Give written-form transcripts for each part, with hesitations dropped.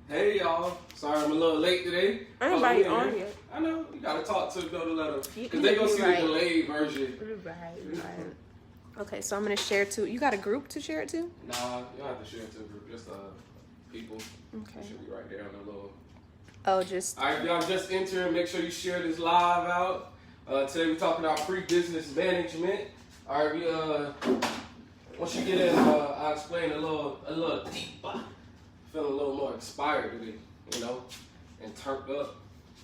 Hey y'all, sorry I'm a little late today. Everybody on here. I know, you gotta talk to them to let them, because they gonna see the delayed version. Right. Okay, so I'm gonna share to, you got a group to share it to? Nah, you don't have to share it to a group, just people. Okay. It should be right there on the little. Oh, just. Alright, y'all just enter, make sure you share this live out. Today we're talking about pre-business management. Alright, once you get in, I'll explain a little deeper. Feeling a little more inspired today, you know, and turned up,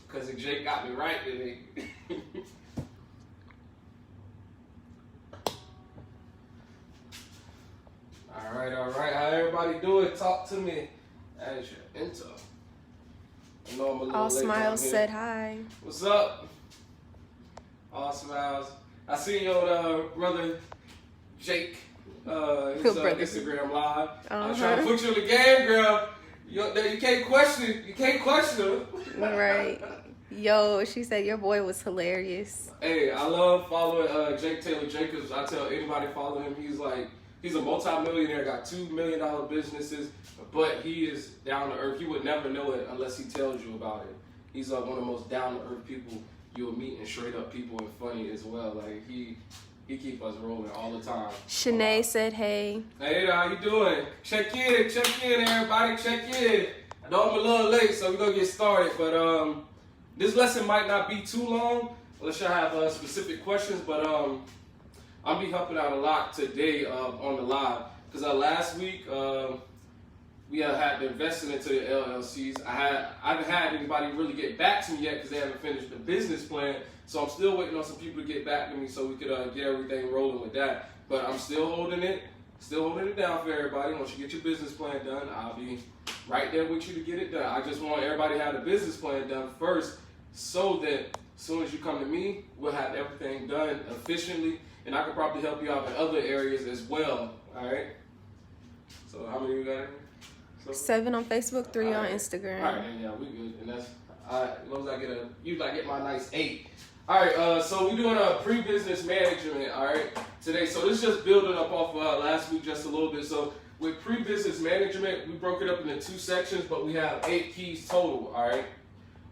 because Jake got me right today. All right. How everybody doing? Talk to me as you enter. I know I'm a little All late Smiles here. said hi. What's up? All Smiles. I see your brother Jake. His Instagram live. I'm trying to put you in the game, girl. You can't question. You can't question him. Right. Yo, she said your boy was hilarious. Hey, I love following Jake Taylor Jacobs. I tell anybody follow him. He's a multi-millionaire, got $2 million businesses, but he is down to earth. You would never know it unless he tells you about it. He's one of the most down to earth people you'll meet, and straight up people and funny as well. Like he keep us rolling all the time. Shanae said hey. Hey, how you doing? Check in, everybody, check in. I know I'm a little late, so we're gonna get started, but this lesson might not be too long, unless y'all have specific questions, but I'll be helping out a lot today on the live, because last week we had to invest into the LLCs. I haven't had anybody really get back to me yet because they haven't finished the business plan. So I'm still waiting on some people to get back to me so we could get everything rolling with that. But I'm still holding it down for everybody. Once you get your business plan done, I'll be right there with you to get it done. I just want everybody to have the business plan done first, so that as soon as you come to me, we'll have everything done efficiently, and I can probably help you out in other areas as well. All right. So how many you got in here? 7 on Facebook, 3 on Instagram. All right, yeah, we good, and that's as long as I get my nice 8. All right, so we're doing a pre-business management. All right, today. So this is just building up off last week just a little bit. So with pre-business management, we broke it up into 2 sections, but we have 8 keys total. All right.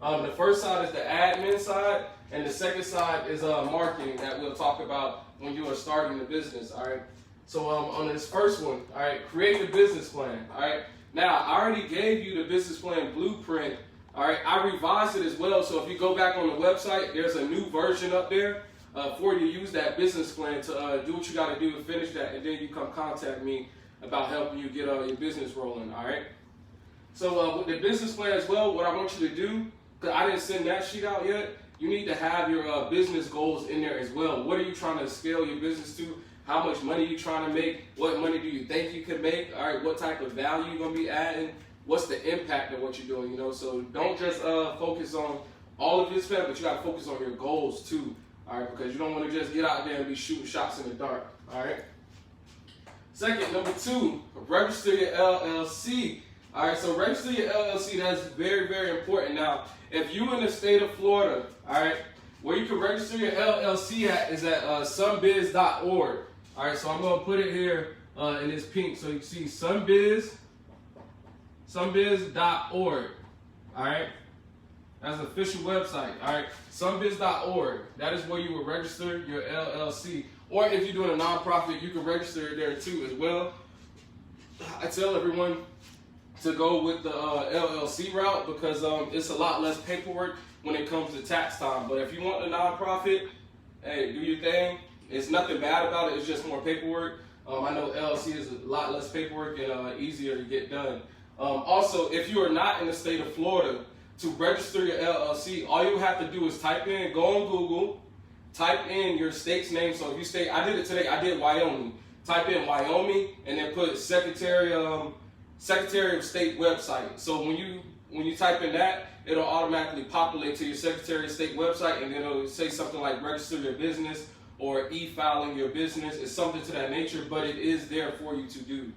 The first side is the admin side, and the second side is marketing that we'll talk about when you are starting the business. All right. So on this first one, all right, create the business plan. All right. Now, I already gave you the business plan blueprint, all right? I revised it as well, so if you go back on the website, there's a new version up there for you to use that business plan to do what you got to do to finish that, and then you come contact me about helping you get your business rolling, all right? So with the business plan as well, what I want you to do, because I didn't send that sheet out yet, you need to have your business goals in there as well. What are you trying to scale your business to? How much money you trying to make? What money do you think you can make? All right, what type of value you gonna be adding? What's the impact of what you're doing? You know, so don't just focus on all of this stuff, but you gotta focus on your goals too. All right, because you don't want to just get out there and be shooting shots in the dark. All right. Second, number 2, register your LLC. All right, so register your LLC. That's very, very important. Now, if you in the state of Florida, all right, where you can register your LLC at is at sunbiz.org. All right, so I'm gonna put it here in this pink, so you can see sunbiz.org. All right, that's an official website. All right, sunbiz.org. That is where you will register your LLC. Or if you're doing a nonprofit, you can register it there too as well. I tell everyone to go with the LLC route because it's a lot less paperwork when it comes to tax time. But if you want a nonprofit, hey, do your thing. It's nothing bad about it. It's just more paperwork. I know LLC is a lot less paperwork and easier to get done. Also, if you are not in the state of Florida, to register your LLC, all you have to do is go on Google, type in your state's name. So if you state, I did it today, I did Wyoming. Type in Wyoming and then put Secretary of State website. So when you type in that, it'll automatically populate to your Secretary of State website, and then it'll say something like register your business or e-filing your business. It's something to that nature, but it is there for you to do.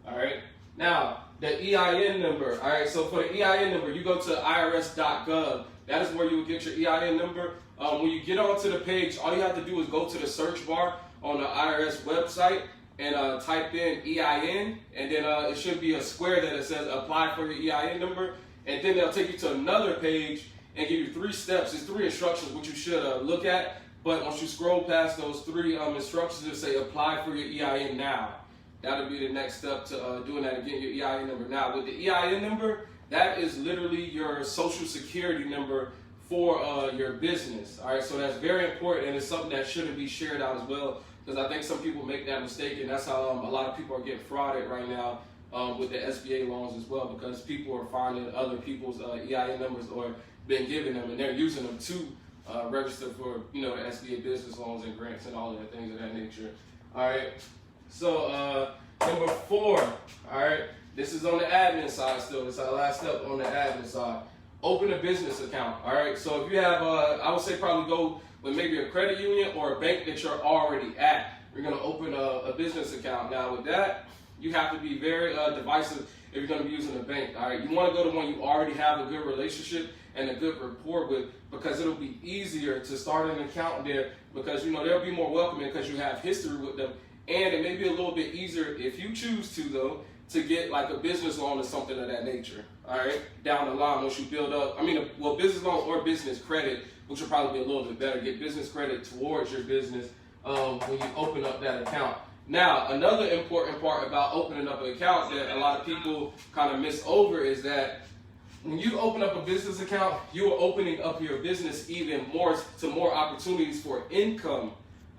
All right. Now, the EIN number. All right. So for the EIN number, you go to irs.gov. That is where you will get your EIN number. When you get onto the page, all you have to do is go to the search bar on the IRS website, and type in EIN, and then it should be a square that it says apply for your EIN number, and then they'll take you to another page and give you 3 steps. It's 3 instructions which you should look at, but once you scroll past those 3 instructions, it'll say apply for your EIN now. That'll be the next step to doing that and getting your EIN number. Now, with the EIN number, that is literally your social security number for your business. All right, so that's very important, and it's something that shouldn't be shared out as well, because I think some people make that mistake, and that's how a lot of people are getting frauded right now with the SBA loans as well, because people are finding other people's EIN numbers or been giving them, and they're using them to register for, the SBA business loans and grants and all of the things of that nature. All right. So number 4, all right, this is on the admin side still. This is our last step on the admin side. Open a business account, all right? So if you have, I would say probably go with maybe a credit union or a bank that you're already at. You're gonna open a business account. Now with that, you have to be very divisive if you're gonna be using a bank, all right? You wanna go to one you already have a good relationship and a good rapport with, because it'll be easier to start an account there, because they'll be more welcoming because you have history with them. And it may be a little bit easier if you choose to, though, to get like a business loan or something of that nature, all right, down the line once you build up. Business loan or business credit, which will probably be a little bit better. Get business credit towards your business when you open up that account. Now, another important part about opening up an account that a lot of people kind of miss over is that when you open up a business account, you are opening up your business even more to more opportunities for income,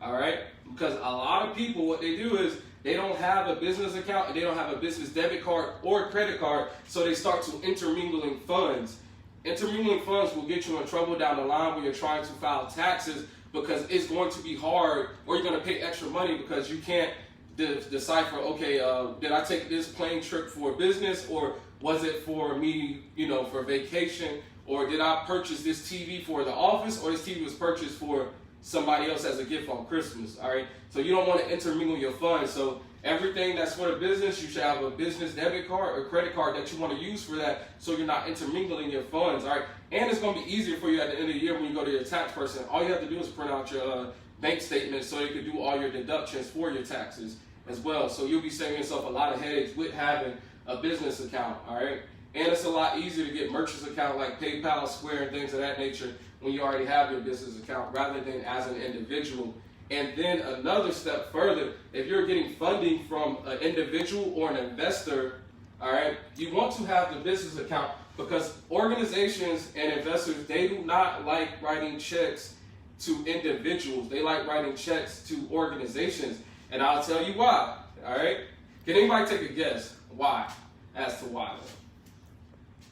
all right? Because a lot of people, what they do is they don't have a business account and they don't have a business debit card or credit card, so they start to intermingling funds. Intermingling funds will get you in trouble down the line when you're trying to file taxes, because it's going to be hard, or you're going to pay extra money because you can't decipher, okay, did I take this plane trip for business, or was it for me, for vacation, or did I purchase this TV for the office, or this TV was purchased for somebody else as a gift on Christmas, all right? So you don't want to intermingle your funds. So everything that's for the business, you should have a business debit card or credit card that you want to use for that, so you're not intermingling your funds, all right? And it's going to be easier for you at the end of the year when you go to your tax person. All you have to do is print out your bank statement so you can do all your deductions for your taxes as well. So you'll be saving yourself a lot of headaches with having a business account, all right? And it's a lot easier to get merchants account like PayPal, Square, and things of that nature when you already have your business account rather than as an individual. And then another step further, if you're getting funding from an individual or an investor, all right, you want to have the business account, because organizations and investors, they do not like writing checks to individuals. They like writing checks to organizations. And I'll tell you why, all right? Can anybody take a guess why? As to why?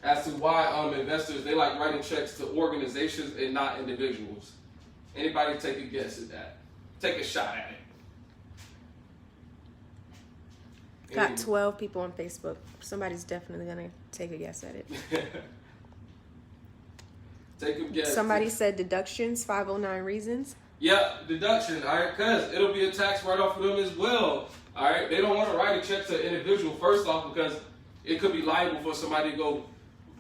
As to why investors, they like writing checks to organizations and not individuals. Anybody take a guess at that? Take a shot at it. Got 12 people on Facebook. Somebody's definitely going to take a guess at it. Take a guess. Somebody said deductions, 509 reasons. Yeah, deduction, all right, because it'll be a tax write-off for them as well, all right? They don't want to write a check to an individual, first off, because it could be liable for somebody to go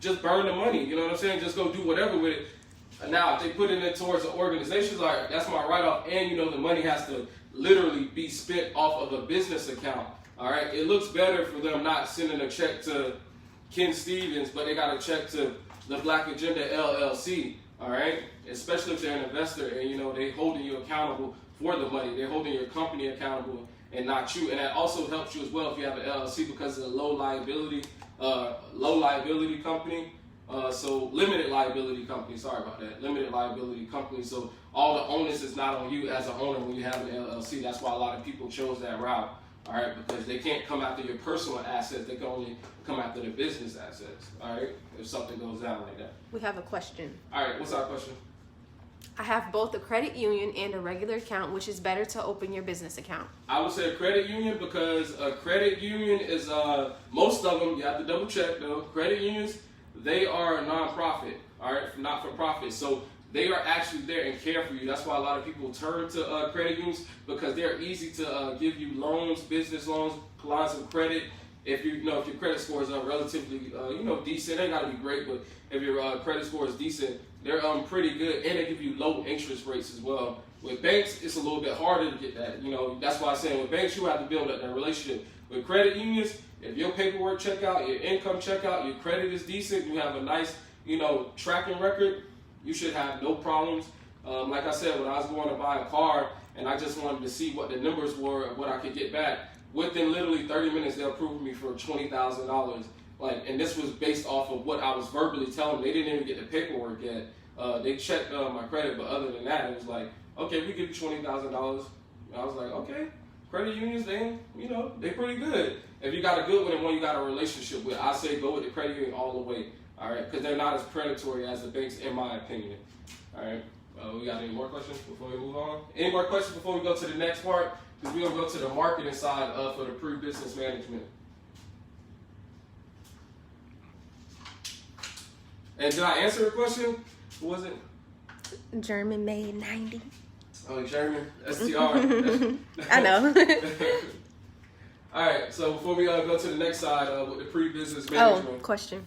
just burn the money, you know what I'm saying? Just go do whatever with it. Now, if they put it in towards an organization, like, that's my write-off, and the money has to literally be spent off of a business account, all right? It looks better for them not sending a check to Ken Stevens, but they got a check to the BLK Agenda LLC, all right? Especially if they're an investor and, they holding you accountable for the money. They're holding your company accountable and not you. And that also helps you as well if you have an LLC, because it's a low liability company. So limited liability company, sorry about that, limited liability company. So all the onus is not on you as an owner when you have an LLC. That's why a lot of people chose that route, all right, because they can't come after your personal assets. They can only come after the business assets, all right, if something goes down like that. We have a question. All right, what's our question? I have both a credit union and a regular account. Which is better to open your business account? I would say a credit union, because a credit union is, most of them, you have to double check though, credit unions, they are a non-profit, all right, not for profit. So they are actually there and care for you. That's why a lot of people turn to credit unions, because they're easy to give you loans, business loans, lines of credit. If if your credit score is relatively decent, it ain't gotta be great, but if your credit score is decent, they're pretty good, and they give you low interest rates as well, With banks, it's a little bit harder to get that. You know, that's why I'm saying with banks, you have to build up that relationship. With credit unions, if your paperwork check out, your income check out, your credit is decent, you have a nice, you know, tracking record, you should have no problems. Like I said, when I was going to buy a car and I just wanted to see what the numbers were, what I could get back, within literally 30 minutes, they approved me for $20,000. Like, and this was based off of what I was verbally telling them. They didn't even get the paperwork yet. They checked my credit, but other than that, it was like, okay, we give you $20,000. I was like, okay, credit unions, they, you know, they pretty good. If you got a good one and one you got a relationship with, I say go with the credit union all the way, all right? Because they're not as predatory as the banks, in my opinion, all right? We got any more questions before we move on? Any more questions before we go to the next part? Because we're going to go to the marketing side for the pre-business management. And did I answer the question? What was it? German made 90. Oh, German, STR. I know. All right, so before we go to the next side with the pre-business management. Oh, question.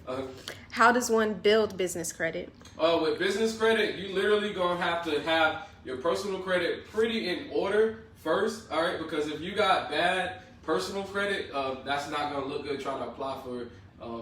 How does one build business credit? With business credit, you literally gonna have to have your personal credit pretty in order first, all right? Because if you got bad personal credit, that's not gonna look good trying to apply for,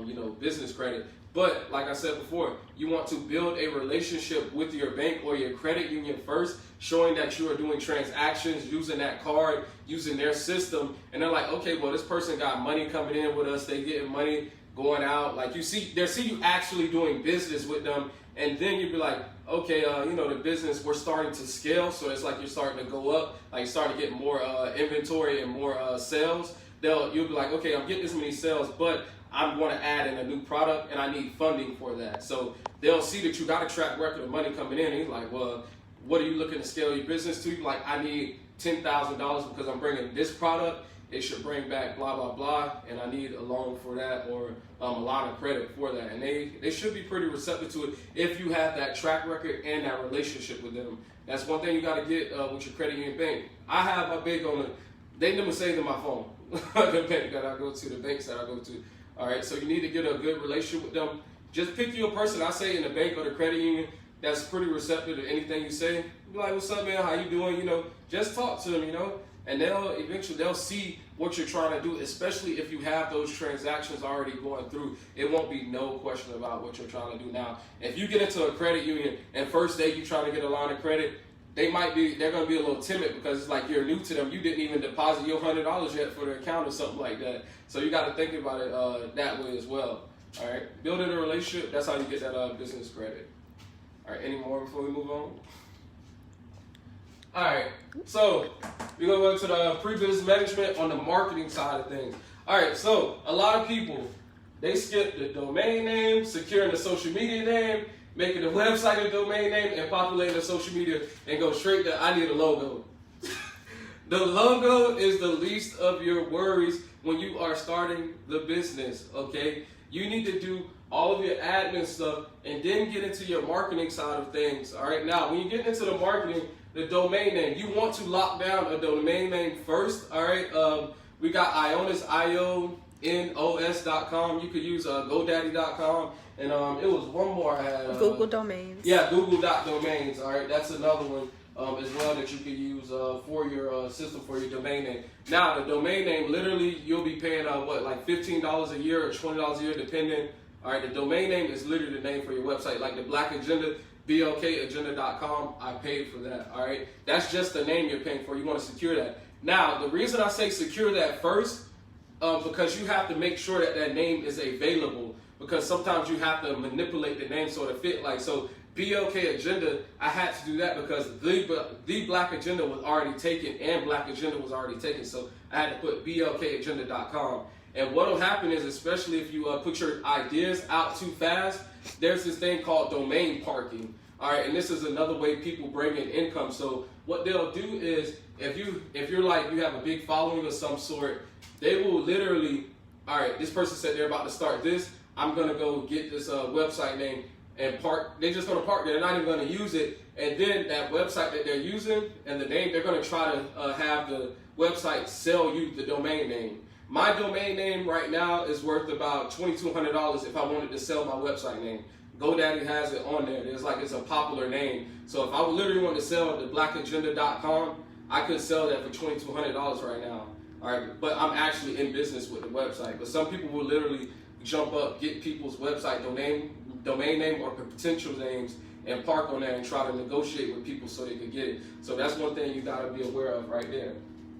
you know, business credit. But like I said before, you want to build a relationship with your bank or your credit union first, showing that you are doing transactions, using that card, using their system. And they're like, okay, well, this person got money coming in with us. They getting money going out. Like they see you actually doing business with them. And then you'd be like, okay, you know, the business, we're starting to scale. So it's like you're starting to go up, like you're starting to get more inventory and more sales. You'll be like, okay, I'm getting this many sales, but I want to add in a new product and I need funding for that. So they'll see that you got a track record of money coming in. And he's like, well, what are you looking to scale your business to? You're like, I need $10,000 because I'm bringing this product. It should bring back blah, blah, blah. And I need a loan for that or a line of credit for that. And they should be pretty receptive to it if you have that track record and that relationship with them. That's one thing you got to get with your credit union bank. I have my big on they never saved in my phone. The bank that I go to, the banks that I go to. All right, so you need to get a good relationship with them. Just pick you a person, I say, in the bank or the credit union that's pretty receptive to anything you say. Be like, what's up, man? How you doing? You know, just talk to them, you know, and they'll see what you're trying to do, especially if you have those transactions already going through. It won't be no question about what you're trying to do. Now, if you get into a credit union and first day you trying to get a line of credit, they're going to be a little timid because it's like you're new to them. You didn't even deposit your $100 yet for their account or something like that. So you got to think about it that way as well. All right, building a relationship, that's how you get that business credit. All right, any more before we move on? All right, so we're going to go to the pre-business management on the marketing side of things. All right, so a lot of people, they skip the domain name, securing the social media name, making the website a domain name, and populating the social media, and go straight to, I need a logo. The logo is the least of your worries when you are starting the business, okay? You need to do all of your admin stuff and then get into your marketing side of things, all right? Now, when you get into the marketing, the domain name, you want to lock down a domain name first, all right? We got Ionos, IONOS.com. You could use GoDaddy.com. And it was one more I had. Google Domains. Yeah, Google.domains. All right, that's another one as well that you could use for your system for your domain name. Now, the domain name, literally, you'll be paying like $15 a year or $20 a year, depending. All right, the domain name is literally the name for your website, like the Black Agenda, BLKagenda.com. I paid for that. All right, that's just the name you're paying for. You want to secure that. Now, the reason I say secure that first, because you have to make sure that that name is available. Because sometimes you have to manipulate the name so to fit. Like, so BLK Agenda, I had to do that because the Black Agenda was already taken and Black Agenda was already taken. So I had to put BLKagenda.com. And what will happen is, especially if you put your ideas out too fast, there's this thing called domain parking. All right, and this is another way people bring in income. So what they'll do is, if you're like, you have a big following of some sort, they will literally, all right, this person said they're about to start this. I'm going to go get this website name and park. They're just going to park there. They're not even going to use it. And then that website that they're using and the name, they're going to try to have the website sell you the domain name. My domain name right now is worth about $2,200 if I wanted to sell my website name. GoDaddy has it on there. It's a popular name. So if I would literally want to sell the BLKagenda.com, I could sell that for $2,200 right now. All right, but I'm actually in business with the website. But some people will literally jump up, get people's website domain name or potential names, and park on there and try to negotiate with people so they can get it. So that's one thing you gotta be aware of right there.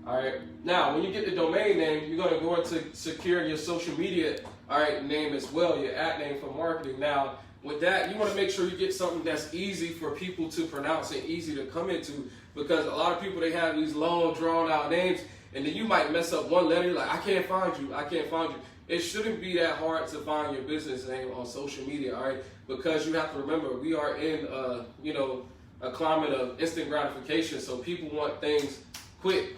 All right. Now, when you get the domain name, you're gonna go into securing your social media, all right, name as well, your ad name for marketing. Now, with that, you want to make sure you get something that's easy for people to pronounce and easy to come into, because a lot of people, they have these long, drawn-out names, and then you might mess up one letter, like, I can't find you. It shouldn't be that hard to find your business name on social media, all right? Because you have to remember, we are in, a climate of instant gratification, so people want things quick,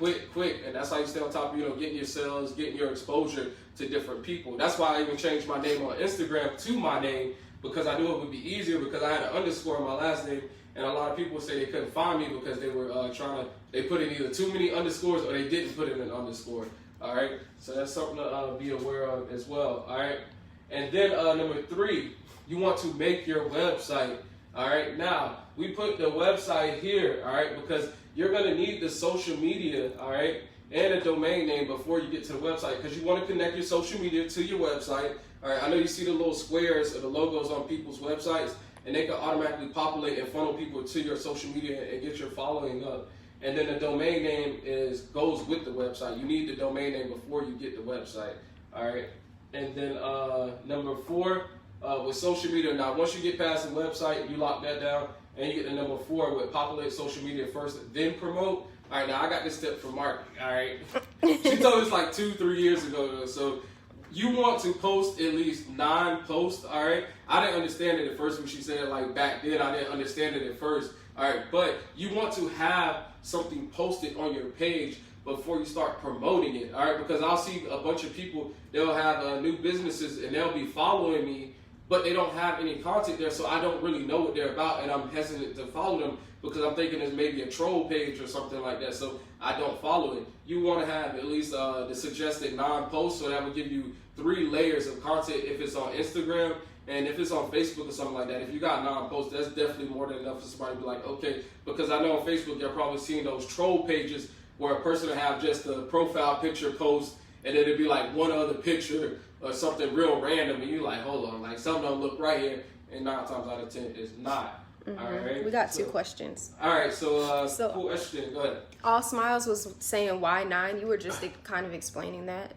and that's how you stay on top of, getting your sales, getting your exposure to different people. That's why I even changed my name on Instagram to my name, because I knew it would be easier, because I had an underscore in my last name, and a lot of people say they couldn't find me because they were they put in either too many underscores or they didn't put in an underscore. All right, so that's something to be aware of as well. All right, and then number 3, you want to make your website. All right, now we put the website here. All right, because you're gonna need the social media. All right, and a domain name before you get to the website, because you want to connect your social media to your website. All right, I know you see the little squares or the logos on people's websites, and they can automatically populate and funnel people to your social media and get your following up. And then the domain name goes with the website. You need the domain name before you get the website. All right, and then number 4 with social media. Now, once you get past the website, you lock that down, and you get the number 4 with populate social media first, then promote. All right, now I got this tip from Mark. All right, she told us like 2-3 years ago. So you want to post at least 9 posts, all right? I didn't understand it at first when she said it, like back then. I didn't understand it at first, all right? But you want to have something posted on your page before you start promoting it, all right? Because I'll see a bunch of people, they'll have new businesses and they'll be following me, but they don't have any content there, so I don't really know what they're about, and I'm hesitant to follow them because I'm thinking it's maybe a troll page or something like that, so I don't follow it. You want to have at least the suggested 9 posts, so that would give you 3 layers of content if it's on Instagram, and if it's on Facebook or something like that. If you got 9 posts, that's definitely more than enough for somebody to be like, okay, because I know on Facebook you're probably seeing those troll pages where a person will have just a profile picture post, and then it'd be like one other picture or something real random, and you're like, hold on, like something don't look right here, and 9 times out of 10 it's not. Mm-hmm. All right. We got 2 questions. All right, so question. Go ahead. All Smiles was saying why 9. You were just kind of explaining that.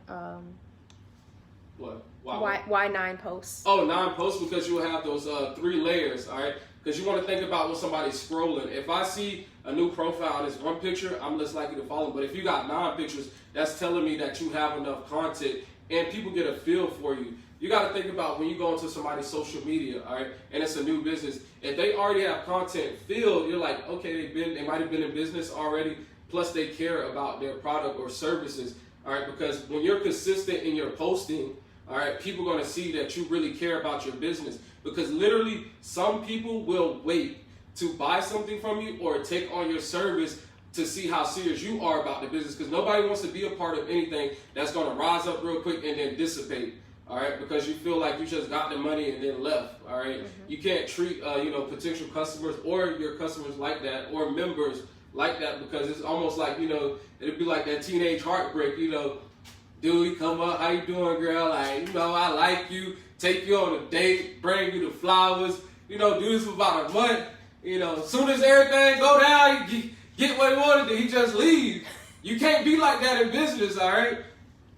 What? Why 9 posts? Oh, 9 posts, because you will have those 3 layers, all right? Because you want to think about when somebody's scrolling. If I see a new profile and it's 1 picture, I'm less likely to follow them. But if you got 9 pictures, that's telling me that you have enough content and people get a feel for you. You got to think about when you go into somebody's social media, all right, and it's a new business. If they already have content filled, you're like, okay, they might have been in business already, plus they care about their product or services, all right, because when you're consistent in your posting, all right, people are going to see that you really care about your business, because literally some people will wait to buy something from you or take on your service to see how serious you are about the business, because nobody wants to be a part of anything that's going to rise up real quick and then dissipate. All right, because you feel like you just got the money and then left. All right, you can't treat potential customers or your customers like that, or members like that, because it's almost like it'd be like that teenage heartbreak. Dude, you come up, how you doing, girl? Like, I like you, take you on a date, bring you the flowers. Do this for about a month. As soon as everything go down, you get what he wanted, then he just leave. You can't be like that in business, all right?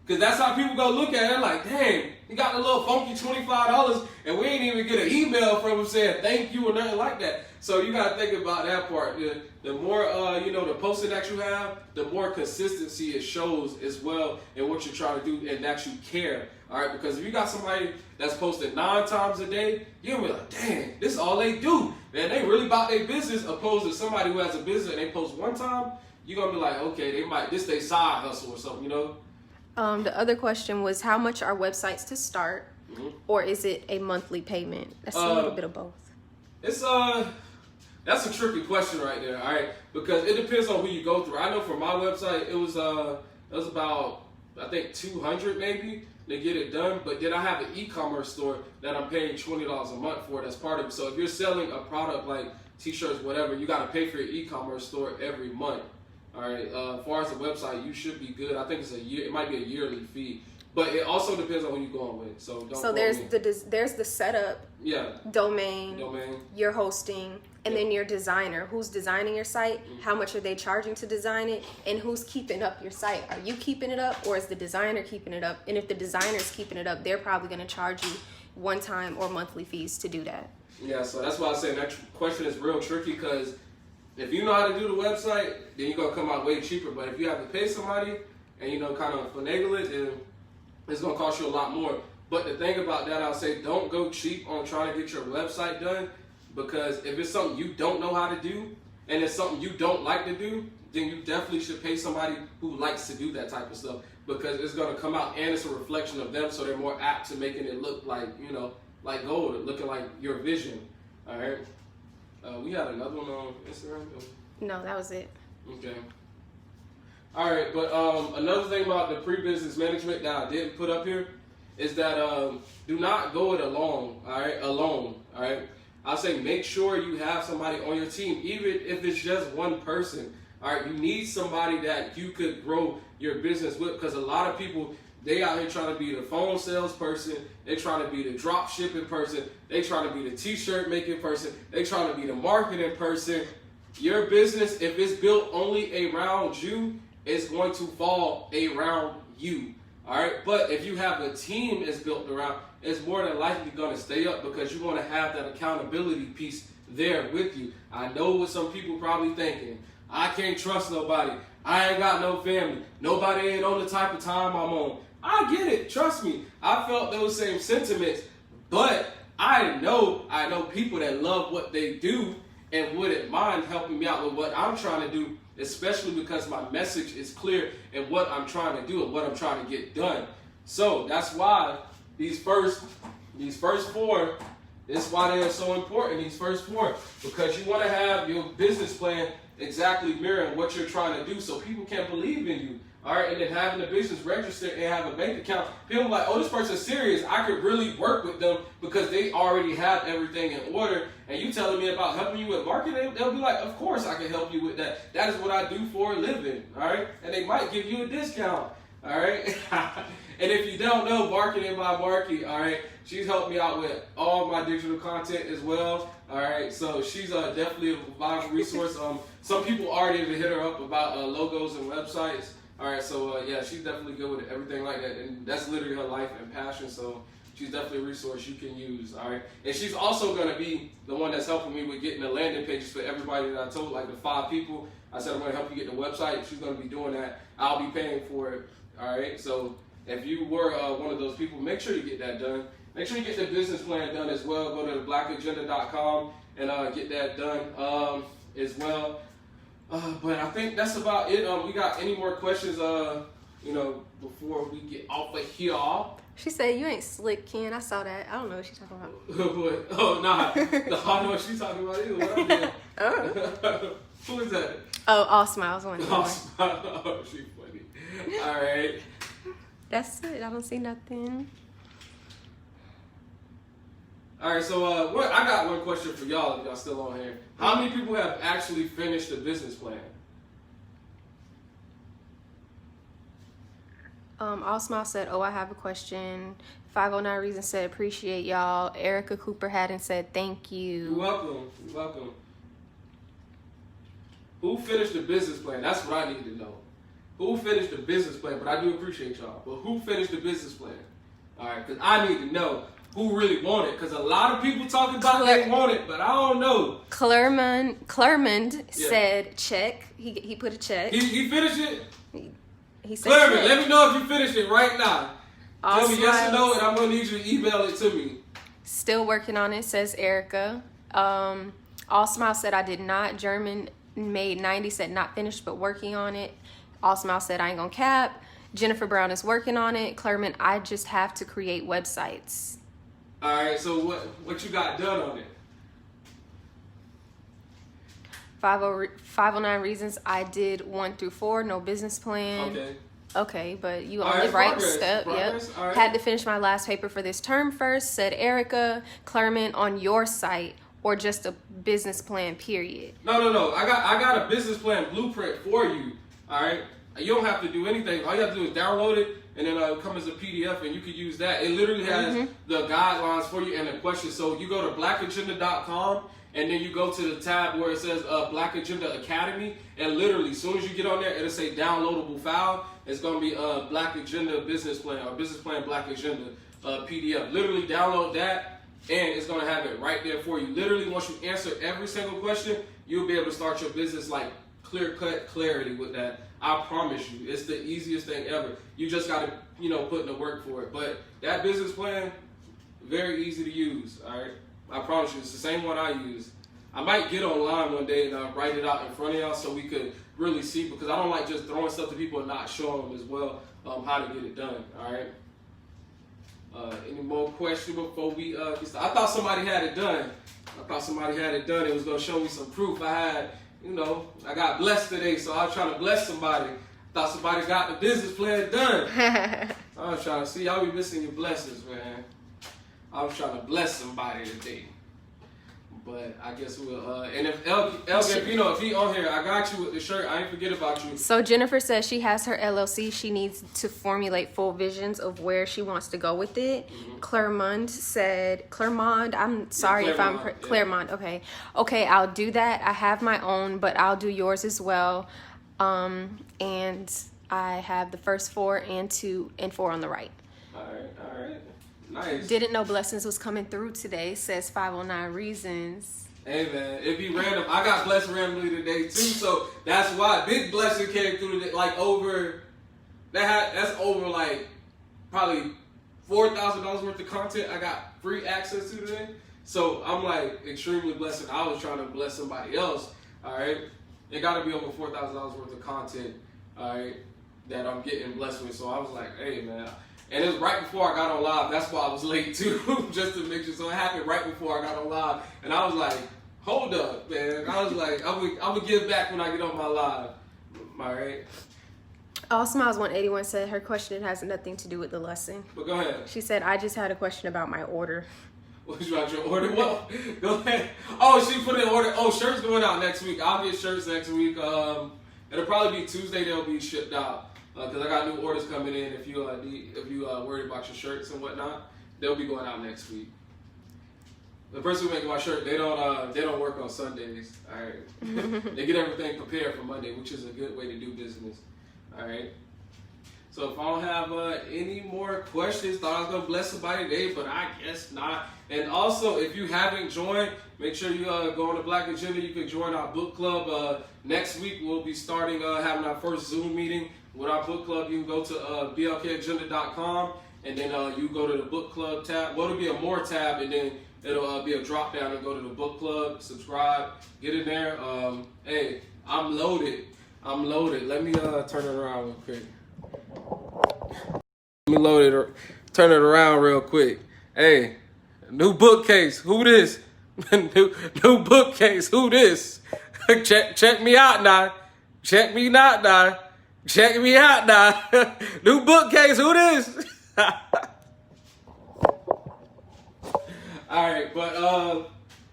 Because that's how people go look at it. Like, dang, he got a little funky $25, and we ain't even get an email from him saying thank you or nothing like that. So you got to think about that part. The more, the posting that you have, the more consistency it shows as well in what you're trying to do and that you care. All right, because if you got somebody that's posted 9 times a day, you're going to be like, dang, this is all they do. Man, they really about their business, opposed to somebody who has a business and they post 1 time, you're going to be like, okay, this they side hustle or something, The other question was, how much are websites to start, or is it a monthly payment? That's a little bit of both. That's a tricky question right there, all right? Because it depends on who you go through. I know for my website, it was about, I think, $200 maybe. to get it done, but then I have an e-commerce store that I'm paying $20 a month for. That's part of it. So if you're selling a product like t-shirts, whatever, you got to pay for your e-commerce store every month. All right. As far as the website, you should be good. I think it's a year. It might be a yearly fee, but it also depends on who you're going with. So don't. So there's the setup. Yeah. Domain. Your hosting, and then your designer. Who's designing your site? How much are they charging to design it? And who's keeping up your site? Are you keeping it up, or is the designer keeping it up? And if the designer's keeping it up, they're probably going to charge you one-time or monthly fees to do that. Yeah. So that's why I say that question is real tricky, because if you know how to do the website, then you're going to come out way cheaper. But if you have to pay somebody and, kind of finagle it, then it's going to cost you a lot more. But the thing about that, I'll say, don't go cheap on trying to get your website done, because if it's something you don't know how to do and it's something you don't like to do, then you definitely should pay somebody who likes to do that type of stuff, because it's going to come out and it's a reflection of them, so they're more apt to making it look like, like gold, looking like your vision. All right. We had another one on Instagram. No, that was it. Okay. All right, but another thing about the pre-business management that I didn't put up here is that do not go it alone. All right, alone. All right. I say make sure you have somebody on your team, even if it's just one person. All right, you need somebody that you could grow your business with, because a lot of people, they out here trying to be the phone salesperson. They trying to be the drop shipping person. They trying to be the t-shirt making person. They trying to be the marketing person. Your business, if it's built only around you, it's going to fall around you. All right. But if you have a team that's built around, it's more than likely going to stay up, because you want to have that accountability piece there with you. I know what some people probably thinking. I can't trust nobody. I ain't got no family. Nobody ain't on the type of time I'm on. I get it. Trust me. I felt those same sentiments, but I know people that love what they do and wouldn't mind helping me out with what I'm trying to do, especially because my message is clear and what I'm trying to do and what I'm trying to get done. So that's why these first four, this is why they're so important, these first four, because you want to have your business plan exactly mirroring what you're trying to do, so people can believe in you. All right, and then having the business registered and have a bank account. People are like, oh, this person's serious. I could really work with them because they already have everything in order. And you telling me about helping you with marketing, they'll be like, of course I can help you with that. That is what I do for a living. All right, and they might give you a discount. All right, and if you don't know, Marketing by Marky, all right, she's helped me out with all my digital content as well. All right, so she's definitely a viable resource. Some people already even hit her up about logos and websites. All right, so yeah, she's definitely good with everything like that, and that's literally her life and passion. So she's definitely a resource you can use. All right, and she's also gonna be the one that's helping me with getting the landing pages for everybody that I told, like the 5 people. I said I'm gonna help you get the website. She's gonna be doing that. I'll be paying for it. All right, so if you were one of those people, make sure you get that done. Make sure you get the business plan done as well. Go to BLKagenda.com and get that done as well. But I think that's about it. We got any more questions, before we get off of here? She said, you ain't slick, Ken. I saw that. I don't know what she's talking about. What? Oh, nah. I know what she's talking about either. What I'm doing. Oh. Who is that? Oh, All Smiles. All Smiles. Oh, she's funny. All right. That's it. I don't see nothing. All right, so I got one question for y'all if y'all still on here. How many people have actually finished the business plan? All Smile said, oh, I have a question. 509 Reason said, appreciate y'all. Erica Cooper Haddon said, thank you. You're welcome. You're welcome. Who finished the business plan? That's what I need to know. Who finished the business plan? But I do appreciate y'all. But who finished the business plan? All right, because I need to know who really want it. Because a lot of people talking about they want it, but I don't know. Clermond said check. He put a check. He finished it? He said Clermond, check. let me know if you finished it right now. All Tell me yes or Smiles. no, and I'm going to need you to email it to me. Still working on it, says Erica. All Smile said, I did not. German made 90 said not finished, but working on it. All Smile said, I ain't gonna cap. Jennifer Brown is working on it. Clermont, I just have to create websites. All right, so what you got done on it? 509 Reasons, I did 1 through 4, no business plan. Okay. Okay, but you All only right, right progress, step. progress, Yep. all right. Had to finish my last paper for this term first, said Erica. Clermont on your site or just a business plan, period? No. I got a business plan blueprint for you. All right. You don't have to do anything. All you have to do is download it, and then it'll come as a PDF, and you could use that. It literally has the guidelines for you and the questions. So you go to blackagenda.com, and then you go to the tab where it says Black Agenda Academy, and literally, as soon as you get on there, it'll say downloadable file. It's going to be Black Agenda Business Plan, or Business Plan Black Agenda PDF. Literally download that, and it's going to have it right there for you. Literally, once you answer every single question, you'll be able to start your business like clear-cut clarity with that. I promise you, it's the easiest thing ever. You just got to, put in the work for it. But that business plan, very easy to use, all right? I promise you, it's the same one I use. I might get online one day and write it out in front of y'all so we could really see, because I don't like just throwing stuff to people and not showing them as well how to get it done, all right? Any more questions before we get started? I thought somebody had it done. It was going to show me some proof. I got blessed today, so I was trying to bless somebody. Thought somebody got the business plan done. I was trying to see, y'all be missing your blessings, man. I was trying to bless somebody today. But I guess we'll, and if if he on here, I got you with the shirt. I ain't forget about you. So Jennifer says she has her LLC. She needs to formulate full visions of where she wants to go with it. Clermont said, I'm sorry if I'm, Clermont, okay. Okay, I'll do that. I have my own, but I'll do yours as well. And I have the first 4 and 2 and 4 on the right. All right. Nice. Didn't know blessings was coming through today, says 509 Reasons. Hey man, it be random. I got blessed randomly today too, so that's why big blessing came through today. Like that's over like probably $4,000 worth of content I got free access to today. So I'm like extremely blessed. I was trying to bless somebody else. All right, it got to be over $4,000 worth of content. All right, that I'm getting blessed with. So I was like, hey man. And it was right before I got on live. That's why I was late too, just to make sure. So it happened right before I got on live, and I was like, "Hold up, man!" I was like, "I would give back when I get on my live." All right. All Smiles 181 said her question has nothing to do with the lesson. But go ahead. She said, "I just had a question about my order." What's about your order? Well, go ahead. Oh, she put in order. Oh, shirts going out next week. I'll get shirts next week. It'll probably be Tuesday. They'll be shipped out. Because I got new orders coming in. If you worried about your shirts and whatnot, they'll be going out next week. The person who making my shirt, they don't work on Sundays. All right, they get everything prepared for Monday, which is a good way to do business. All right. So if I don't have any more questions, thought I was gonna bless somebody today, but I guess not. And also, if you haven't joined, make sure you go on the Black Agenda. You can join our book club. Next week we'll be starting having our first Zoom meeting with our book club. You can go to blkagenda.com, and then you go to the book club tab. Well, it'll be a more tab, and then it'll be a drop down and go to the book club. Subscribe, get in there. Hey, I'm loaded. Let me turn it around real quick. Let me load it. Turn it around real quick. Hey, new bookcase. Who this? new bookcase. Who this? Check me out now. Check me out now. Check me out now. New bookcase. Who this? All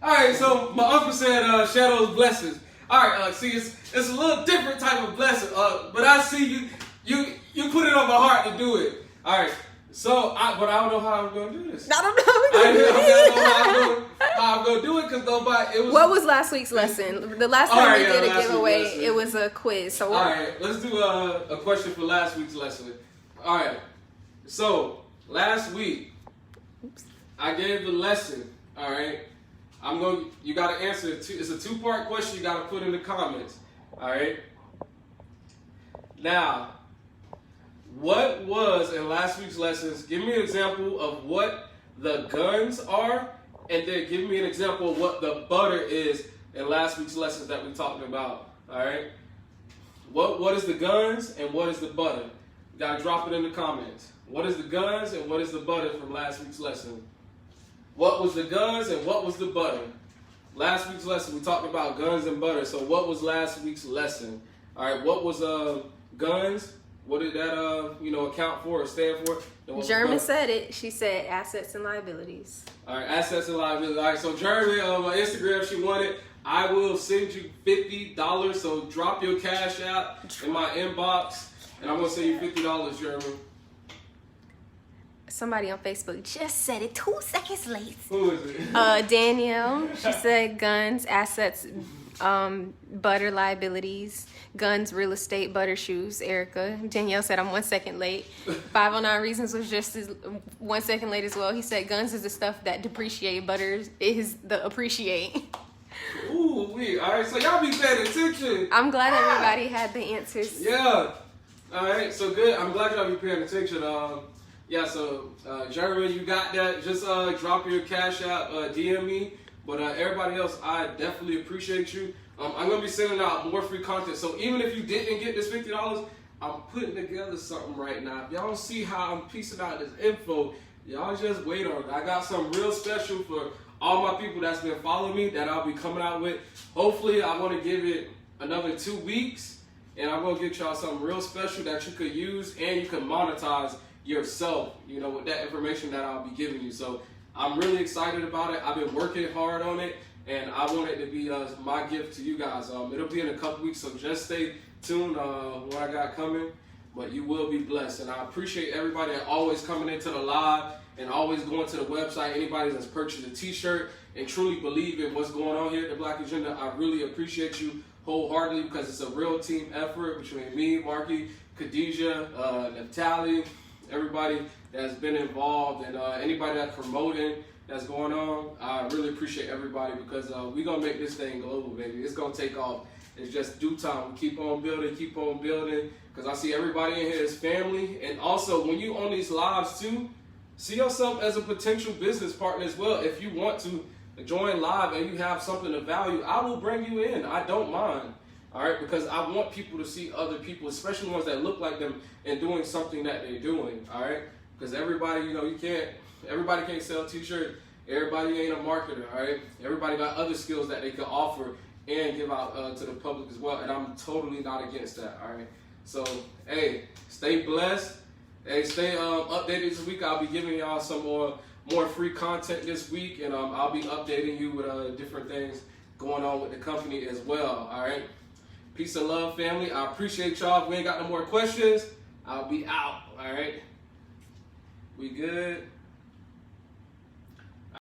right. So my uncle said shadows blessings. All right. See, it's a little different type of blessing. But I see you put it on my heart to do it. All right. So, but I don't know how I'm gonna do this. I don't know. How I'm gonna do it because nobody. What was last week's lesson? The last time we did a giveaway, it was a quiz. So all right, let's do a question for last week's lesson. All right. So last week, I gave the lesson. All right. You got to answer it. It's a 2-part question. You got to put in the comments. All right. Now, what was in last week's lessons? Give me an example of what the guns are, and then give me an example of what the butter is in last week's lessons that we talked about. All right. What is the guns and what is the butter? You gotta drop it in the comments. What is the guns and what is the butter from last week's lesson? What was the guns and what was the butter? Last week's lesson we talked about guns and butter. So what was last week's lesson? All right. What was guns what did that account for or stand for? German said it. She said assets and liabilities. All right, assets and liabilities. All right, so German on my Instagram, she won it. I will send you $50. So drop your cash out in my inbox, and I'm gonna send you $50, German. Somebody on Facebook just said it 2 seconds late. Who is it? Danielle. She said guns, assets, butter, liabilities, guns, real estate, butter, shoes. Erica. Danielle said I'm 1 second late. 509 Reasons was just 1 second late as well. He said guns is the stuff that depreciate, butter is the appreciate. Ooh, wait. All right, so y'all be paying attention. I'm glad everybody had the answers. Yeah. All right, so good. I'm glad y'all be paying attention. Yeah, so Jeremy, you got that. Just drop your cash out, DM me. But everybody else, I definitely appreciate you. I'm going to be sending out more free content. So even if you didn't get this $50, I'm putting together something right now. If y'all don't see how I'm piecing out this info, y'all just wait on it. I got something real special for all my people that's been following me that I'll be coming out with. Hopefully, I want to give it another 2 weeks. And I'm going to get y'all something real special that you could use and you can monetize yourself, with that information that I'll be giving you. So I'm really excited about it. I've been working hard on it, and I want it to be my gift to you guys. It'll be in a couple weeks, so just stay tuned what I got coming. But you will be blessed, and I appreciate everybody that always coming into the live and always going to the website. Anybody that's purchased a t-shirt and truly believe in what's going on here at the Black Agenda, I really appreciate you wholeheartedly, because it's a real team effort between me, Marky, Khadijah, Natalie, everybody that's been involved, and anybody that's promoting that's going on. I really appreciate everybody, because we're going to make this thing global, baby. It's going to take off. It's just due time. We keep on building, because I see everybody in here is family. And also, when you on these lives too, see yourself as a potential business partner as well. If you want to join live and you have something of value, I will bring you in. I don't mind. All right, because I want people to see other people, especially ones that look like them and doing something that they're doing. All right, because everybody, everybody can't sell t-shirts. Everybody ain't a marketer. All right, everybody got other skills that they can offer and give out to the public as well. And I'm totally not against that. All right, so hey, stay blessed. Hey, stay updated this week. I'll be giving y'all some more free content this week, and I'll be updating you with different things going on with the company as well. All right. Peace and love, family. I appreciate y'all. If we ain't got no more questions, I'll be out. All right. We good?